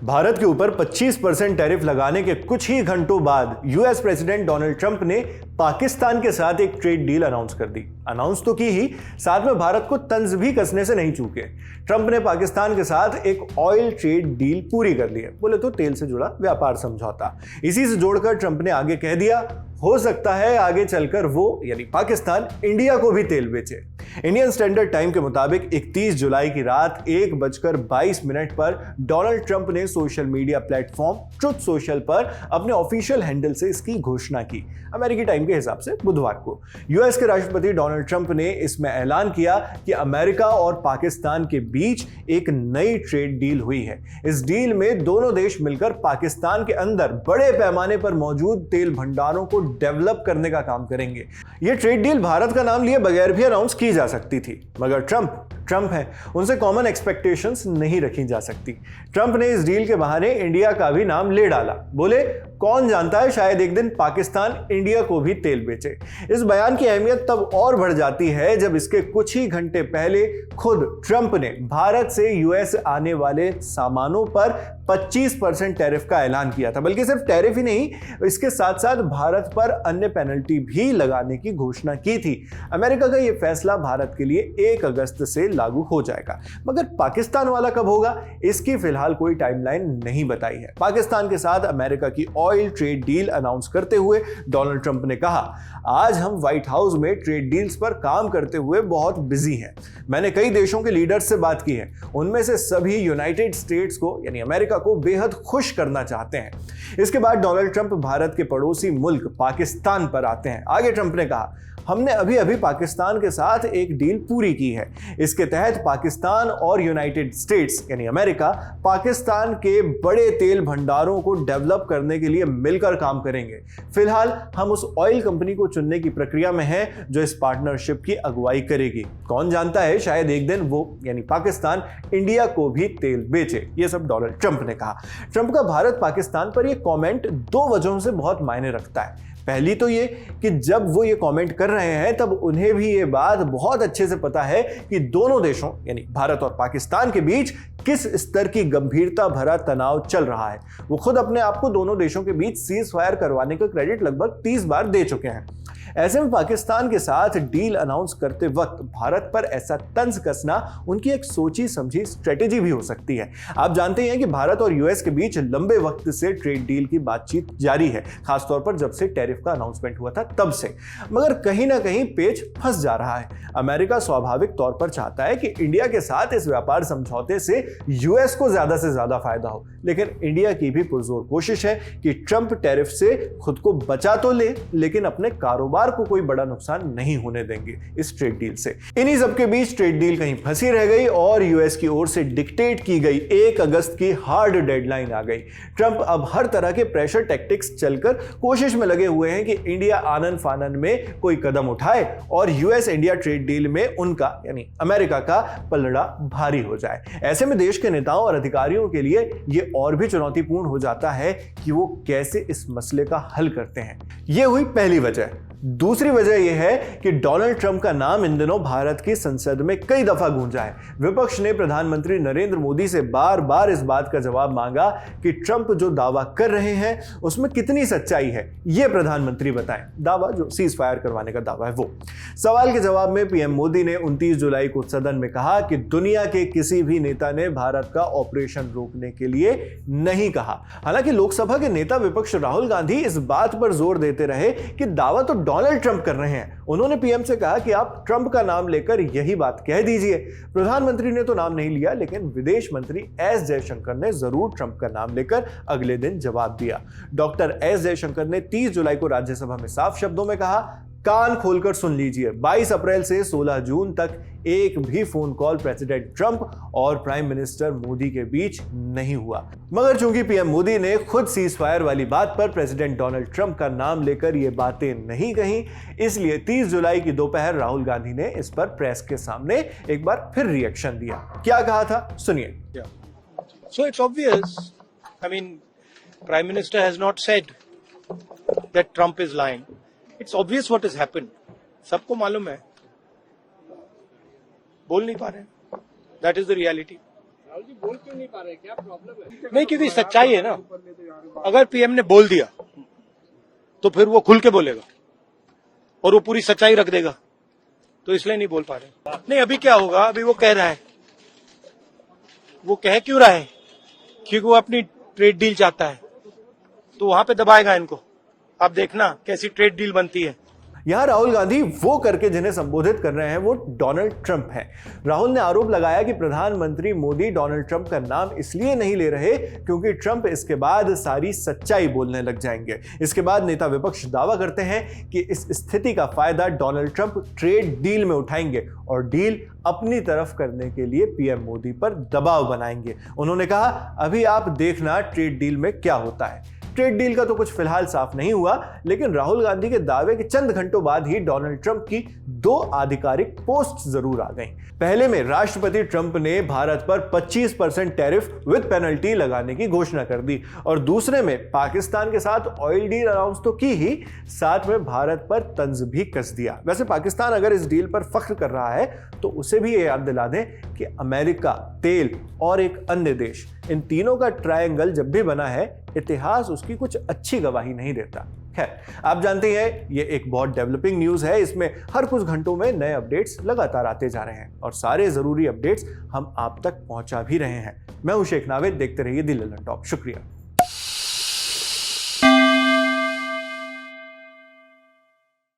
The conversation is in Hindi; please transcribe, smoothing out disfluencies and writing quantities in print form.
भारत के ऊपर 25% टैरिफ लगाने के कुछ ही घंटों बाद यूएस प्रेसिडेंट डोनाल्ड ट्रंप ने पाकिस्तान के साथ एक ट्रेड डील अनाउंस कर दी। अनाउंस तो की ही, साथ में भारत को तंज भी कसने से नहीं चूके। ट्रंप ने पाकिस्तान के साथ एक ऑयल ट्रेड डील पूरी कर ली है, बोले तो तेल से जुड़ा व्यापार समझौता। इसी से जोड़कर ट्रंप ने आगे कह दिया, हो सकता है आगे चलकर वो यानी पाकिस्तान इंडिया को भी तेल बेचे। इंडियन स्टैंडर्ड टाइम के मुताबिक 31 जुलाई की रात 1:22 पर डोनाल्ड ट्रंप ने social media platform truth social पर अपने ऑफिशियल हैंडल से इसकी घोषणा की। अमेरिकी टाइम के हिसाब से बुधवार को यूएस के राष्ट्रपति डोनाल्ड ट्रंप ने इसमें ऐलान किया कि अमेरिका और पाकिस्तान के बीच एक नई ट्रेड डील हुई है। इस डील में दोनों देश मिलकर पाकिस्तान के अंदर बड़े पैमाने पर मौजूद तेल भंडारों को डेवलप करने का काम करेंगे। यह ट्रेड डील भारत का नाम लिए बगैर भी अनाउंस की जा सकती थी, मगर ट्रंप है, उनसे कॉमन एक्सपेक्टेशंस नहीं रखी जा सकती। ट्रंप ने इस डील के बहाने इंडिया का भी नाम ले डाला। बोले, कौन जानता है शायद एक दिन पाकिस्तान इंडिया को भी तेल बेचे। इस बयान की अहमियत तब और बढ़ जाती है जब इसके कुछ ही घंटे पहले खुद ट्रंप ने भारत से यूएस आने वाले सामानों पर 25% टैरिफ का ऐलान किया था। बल्कि सिर्फ टैरिफ ही नहीं, इसके साथ साथ भारत पर अन्य पेनल्टी भी लगाने की घोषणा की थी। अमेरिका का यह फैसला भारत के लिए 1 अगस्त से लागू हो जाएगा, मगर पाकिस्तान वाला कब होगा, इसकी फिलहाल कोई टाइमलाइन नहीं बताई है। पाकिस्तान के साथ अमेरिका की ऑयल ट्रेड डील अनाउंस करते हुए डोनाल्ड ट्रंप ने कहा, आज हम व्हाइट हाउस में ट्रेड डील्स पर काम करते हुए बहुत बिजी हैं। मैंने कई देशों के लीडर्स से बात की है, उनमें से सभी यूनाइटेड स्टेट्स को यानी अमेरिका को बेहद खुश करना चाहते हैं। इसके बाद डोनाल्ड ट्रंप भारत के पड़ोसी मुल्क पाकिस्तान पर आते हैं। आगे ट्रंप ने कहा, हमने अभी पाकिस्तान के साथ एक डील पूरी की है। इसके तहत पाकिस्तान और यूनाइटेड स्टेट्स यानी अमेरिका पाकिस्तान के बड़े तेल भंडारों को डेवलप करने के लिए मिलकर काम करेंगे। फिलहाल हम उस ऑयल कंपनी को चुनने की प्रक्रिया में हैं जो इस पार्टनरशिप की अगुवाई करेगी। कौन जानता है शायद एक दिन वो यानी पाकिस्तान इंडिया को भी तेल बेचे। ये सब डोनाल्ड ट्रंप ने कहा। ट्रंप का भारत पाकिस्तान पर यह कमेंट 2 वजहों से बहुत मायने रखता है। पहली तो ये कि जब वो ये कमेंट कर रहे हैं तब उन्हें भी ये बात बहुत अच्छे से पता है कि दोनों देशों यानी भारत और पाकिस्तान के बीच किस स्तर की गंभीरता भरा तनाव चल रहा है। वो खुद अपने आप को दोनों देशों के बीच सीज फायर करवाने का क्रेडिट लगभग 30 बार दे चुके हैं। ऐसे में पाकिस्तान के साथ डील अनाउंस करते वक्त भारत पर ऐसा तंज कसना उनकी एक सोची समझी स्ट्रेटेजी भी हो सकती है। आप जानते हैं कि भारत और यूएस के बीच लंबे वक्त से ट्रेड डील की बातचीत जारी है, खासतौर पर जब से टैरिफ का अनाउंसमेंट हुआ था तब से। मगर कहीं ना कहीं पेच फंस जा रहा है। अमेरिका स्वाभाविक तौर पर चाहता है कि इंडिया के साथ इस व्यापार समझौते से यूएस को ज्यादा से ज्यादा फायदा हो, लेकिन इंडिया की भी पुरजोर कोशिश है कि ट्रंप टैरिफ से खुद को बचा तो ले, लेकिन अपने कारोबार को कोई बड़ा नुकसान नहीं होने देंगे इस ट्रेड डील से। इन्हीं सब के बीच ट्रेड डील कहीं फंसी रह गई और यूएस की ओर से डिक्टेट की गई 1 अगस्त की हार्ड डेडलाइन आ गई। ट्रंप अब हर तरह के प्रेशर टैक्टिक्स चलकर कोशिश में लगे हुए हैं कि इंडिया आनन फानन में कोई कदम उठाए और यूएस इंडिया ट्रेड डील में उनका यानी अमेरिका का पलड़ा भारी हो जाए। ऐसे में देश के नेताओं और अधिकारियों के लिए यह और भी चुनौतीपूर्ण हो जाता है कि वो कैसे इस मसले का हल करते हैं। यह हुई पहली वजह। दूसरी वजह यह है कि डोनाल्ड ट्रंप का नाम इन दिनों भारत की संसद में कई दफा गूंजा है। विपक्ष ने प्रधानमंत्री नरेंद्र मोदी से बार बार इस बात का जवाब मांगा कि ट्रंप जो दावा कर रहे हैं उसमें कितनी सच्चाई है, यह प्रधानमंत्री बताएं। दावा जो सीज फायर करवाने का दावा है वो। सवाल के जवाब में पीएम मोदी ने 29 जुलाई को सदन में कहा कि दुनिया के किसी भी नेता ने भारत का ऑपरेशन रोकने के लिए नहीं कहा। हालांकि लोकसभा के नेता विपक्ष राहुल गांधी इस बात पर जोर देते रहे कि दावा तो डोनाल्ड ट्रंप कर रहे हैं। उन्होंने पीएम से कहा कि आप ट्रंप का नाम लेकर यही बात कह दीजिए। प्रधानमंत्री ने तो नाम नहीं लिया, लेकिन विदेश मंत्री एस जयशंकर ने जरूर ट्रंप का नाम लेकर अगले दिन जवाब दिया। डॉक्टर एस जयशंकर ने 30 जुलाई को राज्यसभा में साफ शब्दों में कहा, कान खोलकर सुन लीजिए, 22 अप्रैल से 16 जून तक एक भी फोन कॉल प्रेसिडेंट ट्रंप और प्राइम मिनिस्टर मोदी के बीच नहीं हुआ। मगर चूंकि पीएम मोदी ने खुद सीज फायर वाली बात पर प्रेसिडेंट डोनाल्ड ट्रंप का नाम लेकर ये बातें नहीं कही, इसलिए 30 जुलाई की दोपहर राहुल गांधी ने इस पर प्रेस के सामने एक बार फिर रिएक्शन दिया। क्या कहा था, सुनिए। So it's obvious. I mean, Prime Minister has not said that Trump is lying. It's obvious what has happened. सबको मालूम है, बोल नहीं पा रहे. That is the reality. Rahul ji बोल क्यों नहीं पा रहे, क्या प्रॉब्लम है? नहीं, क्योंकि सच्चाई है ना। अगर पीएम ने बोल दिया तो फिर वो खुल के बोलेगा और वो पूरी सच्चाई रख देगा, तो इसलिए नहीं बोल पा रहे। नहीं, अभी क्या होगा, अभी वो कह रहा है, वो कह क्यों रहा है? क्योंकि वो अपनी ट्रेड डील चाहता है, तो वहां पे दबाएगा इनको। आप देखना कैसी ट्रेड डील बनती है। यहां राहुल गांधी वो करके जिन्हें संबोधित कर रहे हैं वो डोनाल्ड ट्रंप हैं। राहुल ने आरोप लगाया कि प्रधानमंत्री मोदी डोनाल्ड ट्रंप का नाम इसलिए नहीं ले रहे क्योंकि ट्रंप इसके बाद सारी सच्चाई बोलने लग जाएंगे। इसके बाद नेता विपक्ष दावा करते हैं कि इस स्थिति का फायदा डोनाल्ड ट्रंप ट्रेड डील में उठाएंगे और डील अपनी तरफ करने के लिए पीएम मोदी पर दबाव बनाएंगे। उन्होंने कहा, अभी आप देखना ट्रेड डील में क्या होता है। ट्रेड डील का तो कुछ फिलहाल साफ नहीं हुआ, लेकिन राहुल गांधी के दावे के चंद घंटों बाद ही डोनाल्ड ट्रंप की 2 आधिकारिक पोस्ट जरूर आ गईं। पहले में राष्ट्रपति ट्रंप ने भारत पर 25% टैरिफ विद पेनल्टी लगाने की घोषणा कर दी और दूसरे में पाकिस्तान के साथ ऑयल डील अनाउंस तो की ही, साथ में भारत पर तंज भी कस दिया। वैसे पाकिस्तान अगर इस डील पर फख्र कर रहा है तो उसे भी ये याद दिला दें कि अमेरिका, तेल और एक अन्य देश, इन तीनों का ट्रायंगल जब भी बना है, इतिहास उसकी कुछ अच्छी गवाही नहीं देता। खैर, आप जानते हैं ये एक बहुत डेवलपिंग न्यूज़ है, इसमें हर कुछ घंटों में नए अपडेट्स लगातार आते जा रहे हैं और सारे जरूरी अपडेट्स हम आप तक पहुंचा भी रहे हैं। मैं हूं शेख नावेद, देखते रहिए दी ललन टॉप। शुक्रिया।